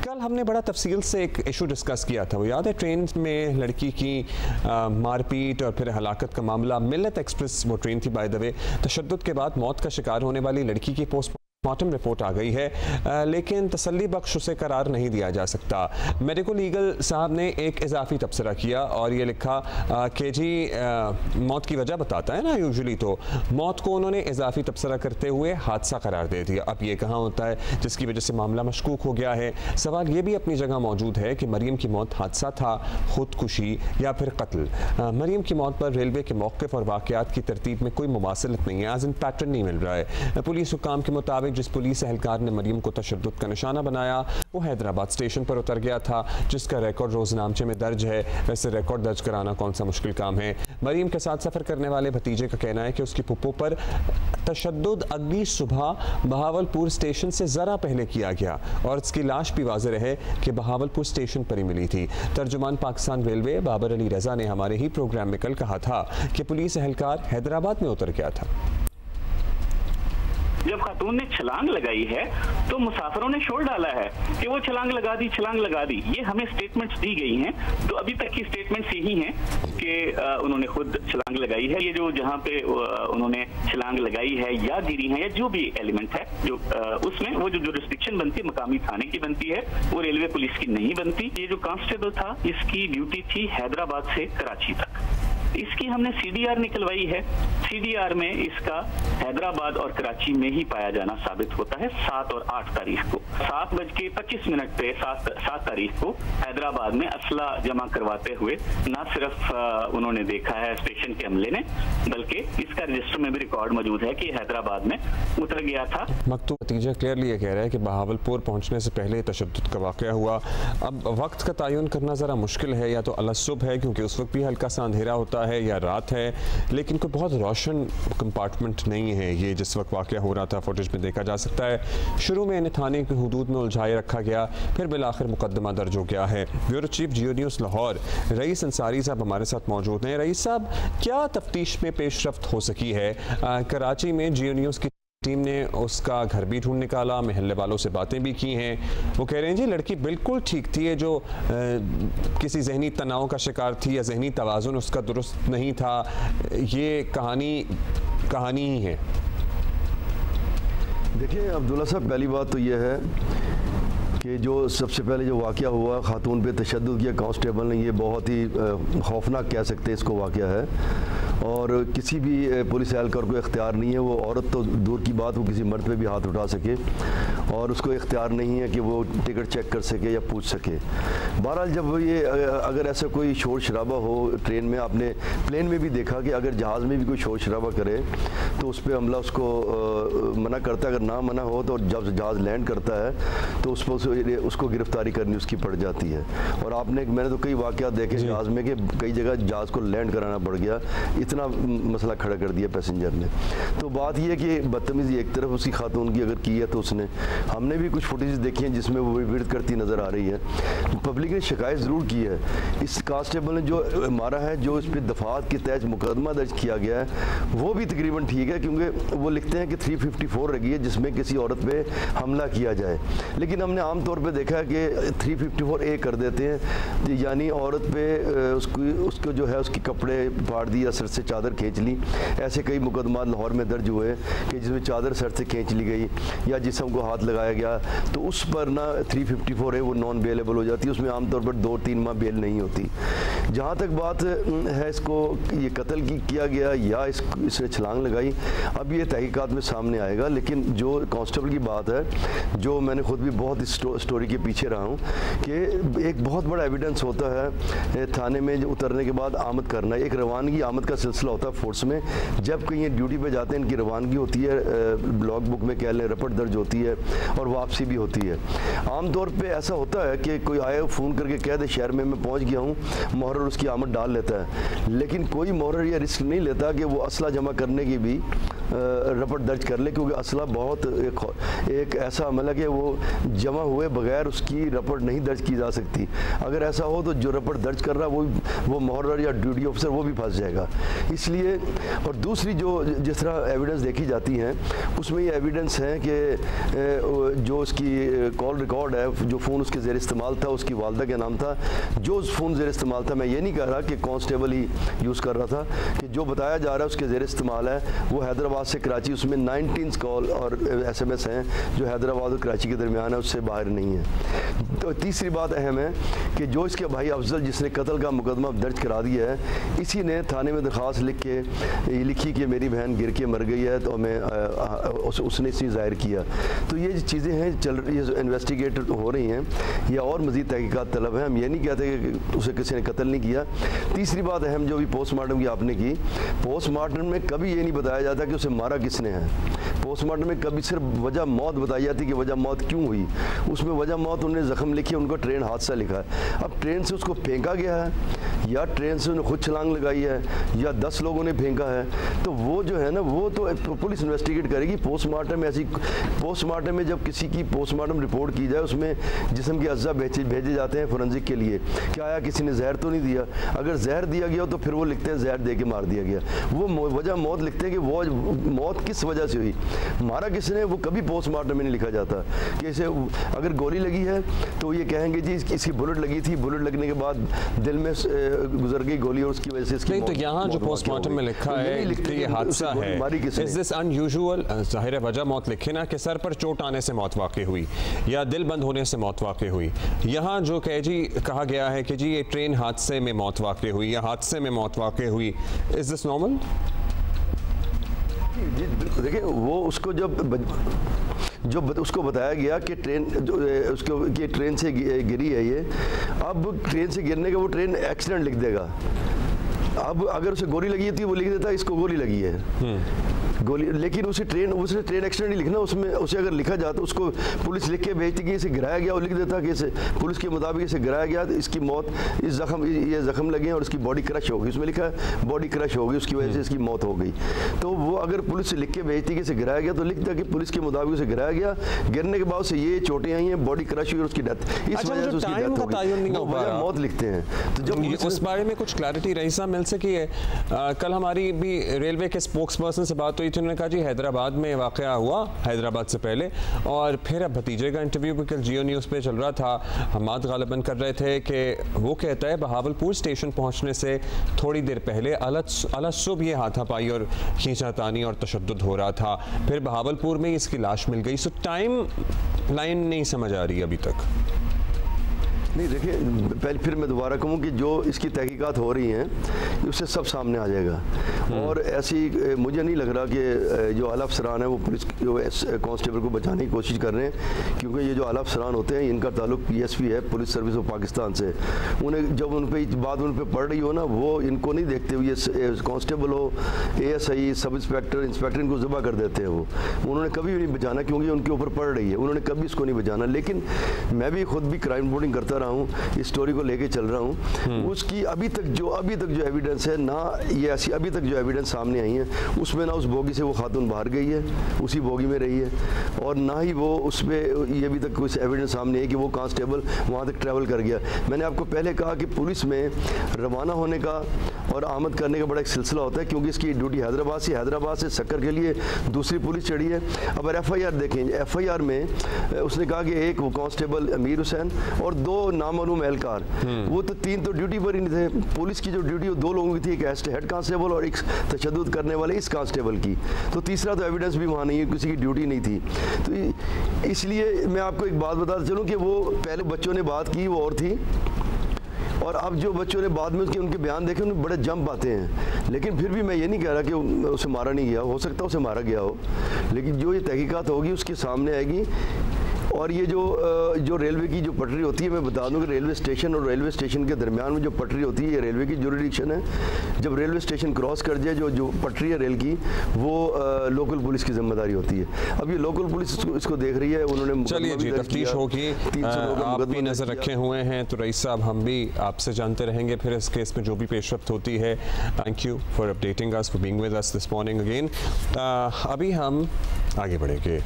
कल हमने बड़ा तफसील से एक इशू डिस्कस किया था, वो याद है, ट्रेन में लड़की की मारपीट और फिर हलाकत का मामला। मिल्लत एक्सप्रेस वो ट्रेन थी बाय द वे। तशद्दुद के बाद मौत का शिकार होने वाली लड़की की पोस्टमार्टम रिपोर्ट आ गई है, लेकिन तसल्ली बख्श उसे करार नहीं दिया जा सकता। मेडिकल लीगल साहब ने एक इजाफी तबसरा किया और ये लिखा कि जी मौत की वजह बताता है ना यूजुअली, तो मौत को उन्होंने इजाफी तबसरा करते हुए हादसा करार दे दिया। अब ये कहाँ होता है जिसकी वजह से मामला मशकूक हो गया है। सवाल ये भी अपनी जगह मौजूद है कि मरीम की मौत हादसा था, खुदकुशी या फिर कत्ल। मरीम की मौत पर रेलवे के मौक़िफ़ और वाक़यात की तरतीब में कोई मुमासिलत नहीं है, आज़िन पैटर्न नहीं मिल रहा है। पुलिस हुकाम के मुताबिक जिस पुलिस एहलकार ने मरीम को तशद्दुद का निशाना बनाया वो हैदराबाद स्टेशन पर उतर गया था, जिसका रिकॉर्ड रोजनामचे में दर्ज है। वैसे रिकॉर्ड दर्ज कराना कौन सा मुश्किल काम है। मरीम के साथ सफ़र करने वाले भतीजे का कहना है कि उसकी पुप्पो पर तशद्दुद अगली सुबह बहावलपुर स्टेशन से ज़रा पहले किया गया और उसकी लाश भी वाज़ेह है कि बहावलपुर स्टेशन पर ही मिली थी। तर्जुमान पाकिस्तान रेलवे बाबर अली रज़ा ने हमारे ही प्रोग्राम में कल कहा था कि पुलिस एहलकार हैदराबाद में उतर गया था। जब खातून ने छलांग लगाई है तो मुसाफिरों ने शोर डाला है कि वो छलांग लगा दी, छलांग लगा दी। ये हमें स्टेटमेंट्स दी गई हैं, तो अभी तक की स्टेटमेंट्स यही हैं कि उन्होंने खुद छलांग लगाई है। ये जो जहाँ पे उन्होंने छलांग लगाई है या गिरी है या जो भी एलिमेंट है जो उसमें वो जो जुरिस्डिक्शन बनती है मकामी थाने की बनती है, वो रेलवे पुलिस की नहीं बनती। ये जो कांस्टेबल था इसकी ड्यूटी थी हैदराबाद से कराची तक। इसकी हमने सीडीआर निकलवाई है। सीडीआर में इसका हैदराबाद और कराची में ही पाया जाना साबित होता है। 7 और 8 तारीख को 7:25 पे 7 तारीख को हैदराबाद में असला जमा करवाते हुए न सिर्फ उन्होंने देखा है स्टेशन के अमले ने, बल्कि इसका रजिस्टर में भी रिकॉर्ड मौजूद है कि हैदराबाद में उतर गया था। मकतूब नतीजा क्लियरली ये कह रहा है कि बहावलपुर पहुंचने से पहले तशद्दुद का वाक़या हुआ। अब वक्त का तयन करना ज़रा मुश्किल है, या तो अलसुब है क्योंकि उस वक्त भी हल्का सा अंधेरा होता है या रात है, लेकिन कोई बहुत रोशन कंपार्टमेंट नहीं है ये जिस वक्त वाक़या हो रहा था। फुटेज में देखा जा सकता है शुरू में इन्हें थाने की हुदूद में उलझाए रखा गया, फिर बिलाखिर मुकदमा दर्ज हो गया है। ब्यूरो चीफ जियो न्यूज़ लाहौर रईस अंसारी साहब हमारे साथ मौजूद हैं। रईस साहब, क्या तफ्तीश में पेशरफ्त हो सकी है? कराची में जियो न्यूज़ की टीम ने उसका घर भी ढूंढ निकाला, महल्ले वालों से बातें भी की हैं। वो कह रहे हैं जी लड़की बिल्कुल ठीक थी, ये जो किसी जहनी तनाव का शिकार थी या जहनी तवाज़ुन उसका दुरुस्त नहीं था, ये कहानी ही है। देखिए अब्दुल्ला साहब, पहली बात तो ये है कि जो सबसे पहले जो वाक़या हुआ खातून पे तशद्दुद किया कांस्टेबल ने, ये बहुत ही खौफनाक कह सकते हैं इसको वाक़या है। और किसी भी पुलिस एहलकार को इख्तियार नहीं है, वो औरत तो दूर की बात, वो किसी मर्द पे भी हाथ उठा सके, और उसको इख्तियार नहीं है कि वो टिकट चेक कर सके या पूछ सके। बहरहाल जब ये अगर ऐसा कोई शोर शराबा हो ट्रेन में, आपने प्लेन में भी देखा कि अगर जहाज़ में भी कोई शोर शराबा करे तो उस पर अमला उसको मना करता है। अगर ना मना हो तो जब जहाज़ लैंड करता है तो उसको गिरफ्तारी करनी उसकी पड़ जाती है। और मैंने तो कई वाक़यात देखे जहाज़ में कि कई जगह जहाज़ को लैंड कराना पड़ गया, इतना मसला खड़ा कर दिया पैसेंजर ने। तो बात यह है कि बदतमीज़ी एक तरफ उसकी खातून की अगर की है तो उसने, हमने भी कुछ फुटेज देखी हैं जिसमें वो विरद करती नज़र आ रही है। पब्लिक ने शिकायत ज़रूर की है इस कांस्टेबल ने जो मारा है, जो इस पर दफात के तहत मुकदमा दर्ज किया गया है वो भी तकरीबन ठीक है, क्योंकि वो लिखते हैं कि 354 रही है जिसमें किसी औरत पे हमला किया जाए। लेकिन हमने आम तौर पे देखा है कि 354A कर देते हैं, यानी औरत पे उसको जो है उसके कपड़े फाड़ दिए या सर से चादर खींच ली। ऐसे कई मुकदमा लाहौर में दर्ज हुए कि जिसमें चादर सर से खींच ली गई या जिस्म को हाथ लगाया गया, तो उस पर ना 354A वो नॉन बेलेबल हो जाती है, उसमें आमतौर पर 2-3 माह बेल नहीं होती। जहाँ तक बात है इसको ये कत्ल किया गया या इसे छलांग लगाई, अब ये तहकीकात में सामने आएगा। लेकिन जो कांस्टेबल की बात है, जो मैंने खुद भी बहुत स्टोरी के पीछे रहा हूँ कि एक बहुत बड़ा एविडेंस होता है थाने में उतरने के बाद आमद करना, एक रवानगी आमद का सिलसिला होता है फोर्स में। जब कहीं ये ड्यूटी पे जाते हैं इनकी रवानगी होती है, ब्लॉक बुक में कह लें रिपोर्ट दर्ज होती है और वापसी भी होती है। आमतौर पे ऐसा होता है कि कोई आए फ़ोन करके कह दे शहर में मैं पहुँच गया हूँ, मुहर्रर उसकी आमद डाल लेता है। लेकिन कोई मुहर्रर ये रिस्क नहीं लेता कि वो असला जमा करने की भी रपट दर्ज कर ले, क्योंकि असला बहुत एक ऐसा अमल है कि वो जमा हुए बगैर उसकी रपट नहीं दर्ज की जा सकती। अगर ऐसा हो तो जो रपट दर्ज कर रहा वो मोहर्रर या ड्यूटी ऑफिसर वो भी फंस जाएगा। इसलिए और दूसरी जो जिस तरह एविडेंस देखी जाती हैं उसमें ये एविडेंस है कि जो उसकी कॉल रिकॉर्ड है, जो फ़ोन उसके ज़ेर इस्तेमाल था उसकी वालदा का नाम था, जो उस फ़ोन ज़ेर इस्तेमाल था, मैं ये नहीं कह रहा कि कांस्टेबल ही यूज़ कर रहा था, कि जो बताया जा रहा है उसके ज़ेर इस्तेमाल है वो हैदराबाद से कराची, उसमें 19 कॉल और SMS हैं जो हैदराबाद और कराची के दरमियान है, उससे बाहर नहीं है। तो तीसरी बात अहम है कि जो इसके भाई अफजल जिसने कत्ल का मुकदमा दर्ज करा दिया है, इसी ने थाने में दरख्वास्त लिखी कि मेरी बहन गिर के मर गई है, तो मैं उसने इसी ज़ाहिर किया। तो ये चीज़ें हैं चल रही इन्वेस्टिगेट हो रही हैं या और मज़ीद तहकीकात तलब है। हम ये नहीं कहते कि उसे किसी ने कत्ल नहीं किया। तीसरी बात अहम जो भी पोस्टमार्टम की आपने की, पोस्टमार्टम में कभी ये नहीं बताया जाता कि उसे मारा किसने है। पोस्टमार्टम में कभी सिर्फ वजह मौत बताई जाती कि वजह मौत क्यों हुई। उसमें वजह मौत उन्होंने ज़ख्म लिखी, उनको ट्रेन हादसा लिखा है। अब ट्रेन से उसको फेंका गया है या ट्रेन से उन्हें खुद छलांग लगाई है या 10 लोगों ने फेंका है, तो वो जो है ना वो तो पुलिस इन्वेस्टिगेट करेगी। पोस्टमार्टम ऐसी पोस्टमार्टम में जब किसी की पोस्टमार्टम रिपोर्ट की जाए उसमें जिस्म के अज्जा भेजे जाते हैं फोरेंसिक के लिए, क्या आया किसी ने जहर तो नहीं दिया। अगर जहर दिया गया तो फिर वो लिखते हैं जहर दे के मार दिया गया। वो वजह मौत लिखते हैं कि वो मौत किस वजह से हुई, मारा किसने, वो कभी पोस्टमार्टम में नहीं लिखा जाता। कि इसे अगर गोली लगी है तो ये कहेंगे जी इसकी बुलेट लगी थी, बुलेट लगने के बाद दिल में गुजर गई गोली और उसकी वजह से इसकी तो यहाँ जो पोस्टमार्टम में लिखा है ये हादसा है, इज दिस अनयूजुअल? जाहिर है वजह मौत लिखे ना कि सर पर चोट आने से मौत वाक़ई हुई या दिल बंद होने से मौत वाक़ई हुई। यहाँ जो कहा गया है कि जी ये ट्रेन हादसे में मौत वाक़ई हुई या हादसे में मौत वाक़ई हुई, इज दिस नॉर्मल? जी बिल्कुल। देखिए वो उसको जो उसको बताया गया कि ट्रेन उसको कि ट्रेन से गिरी है ये, अब ट्रेन से गिरने का वो ट्रेन एक्सीडेंट लिख देगा। अब अगर उसे गोली लगी थी वो लिख देता इसको गोली लगी है गोली, लेकिन उसने ट्रेन एक्सीडेंट नहीं लिखना। उसमें उसे अगर लिखा जाता उसको पुलिस लिख के भेजती कि इसे गिराया गया, वो लिख देता कि इसे पुलिस के मुताबिक इसे गिराया गया, इसकी मौत ये ज़ख्म लगे और उसकी बॉडी क्रश होगी। उसमें लिखा है बॉडी क्रश होगी, उसकी वजह से इसकी मौत हो गई। तो वो अगर पुलिस से लिख के भेजती कि इसे गिराया गया तो लिखता कि पुलिस के मुताबिक उसे गिराया गया, गिरने के बाद से ये चोटें आई हैं, बॉडी क्रश हुई और उसकी डेथ, इस वजह से उसकी डेथ हो गई। मौत लिखते हैं। तो जब उस बारे में कुछ क्लैरिटी रही साहब मिल सकी है? कल हमारी भी रेलवे के स्पोक्स पर्सन से बात हुई थी, उन्होंने कहा जी हैदराबाद में वाक़या हुआ हैदराबाद से पहले, और फिर अब भतीजे का इंटरव्यू भी कल जियो न्यूज़ पे चल रहा था, हमाद गालिबन कर रहे थे कि वो कहता है बहावलपुर स्टेशन पहुंचने से थोड़ी देर पहले अलसुब ये हाथापाई और खींचातानी और तशद्दुद हो रहा था, फिर बहावलपुर में इसकी लाश मिल गई। सो टाइम लाइन नहीं समझ आ रही अभी तक। नहीं देखिए, पहले फिर मैं दोबारा कहूँ कि जो इसकी तहकीकात हो रही हैं उससे सब सामने आ जाएगा। और ऐसी मुझे नहीं लग रहा कि जो आला अफसरान है वो पुलिस कांस्टेबल को बचाने की कोशिश कर रहे हैं, क्योंकि ये जो आला अफसरान होते हैं इनका ताल्लुक PSP है, पुलिस सर्विस ऑफ पाकिस्तान से। उन्हें जब उन पर बात उन पर पड़ रही हो ना, वो इनको नहीं देखते हुए कांस्टेबल हो, ASI, सब इंस्पेक्टर, इनको ज़बा कर देते हैं। वो उन्होंने कभी भी नहीं बचाना क्योंकि उनके ऊपर पड़ रही है, उन्होंने कभी इसको नहीं बचाना। लेकिन मैं भी खुद भी क्राइम रिपोर्टिंग करता रहा हूँ, इस स्टोरी को लेके चल रहा हूँ। उसकी अभी तक जो एविडेंस है ना, ये ऐसी अभी तक जो एविडेंस सामने आई है उसमें ना उस बोगी से वो खातून बाहर गई है, उसी बोगी में रही है, और ना ही वो उसमें ये अभी तक कुछ एविडेंस सामने है कि वो कांस्टेबल वहाँ तक ट्रैवल कर गया। मैंने आपको पहले कहा कि पुलिस में रवाना होने का और आमद करने का बड़ा एक सिलसिला होता है, क्योंकि इसकी ड्यूटी हैदराबाद से सक्कर के लिए दूसरी पुलिस चढ़ी है। अब FIR देखें, FIR में उसने कहा कि एक वो कांस्टेबल अमीर हुसैन और 2 नामालूम एहलकार, वो तो 3 तो ड्यूटी पर ही नहीं थे। पुलिस की जो ड्यूटी वो 2 लोगों की थी, एक हेड कांस्टेबल और एक तशद्दुद करने वाले इस कांस्टेबल की, तो तीसरा तो एविडेंस भी वहाँ नहीं है, किसी की ड्यूटी नहीं थी। तो इसलिए मैं आपको एक बात बताता चलूँ कि वो पहले बच्चों ने बात की वो और थी, और अब जो बच्चों ने बाद में उनके बयान देखे उनमें बड़े जंप आते हैं। लेकिन फिर भी मैं ये नहीं कह रहा कि उसे मारा नहीं गया, हो सकता है उसे मारा गया हो, लेकिन जो ये तहकीकात होगी उसके सामने आएगी। और ये जो रेलवे की जो पटरी होती है, मैं बता दूं कि रेलवे स्टेशन और रेलवे स्टेशन के दरमियान में जो पटरी होती है, ये रेलवे की जुरिडिक्शन है। जब रेलवे स्टेशन क्रॉस कर जाए, जो पटरी है रेल की, वो लोकल पुलिस की जिम्मेदारी होती है। अब ये लोकल पुलिस इसको देख रही है। उन्होंने चलिए जी, तफ्तीश होगी, आप भी नजर रखे हुए हैं, तो रईस साहब हम भी आपसे जानते रहेंगे फिर इस केस में जो भी पेशरफ्त होती है। Thank you for updating us, for being with us this morning again. अभी हम आगे बढ़ेंगे।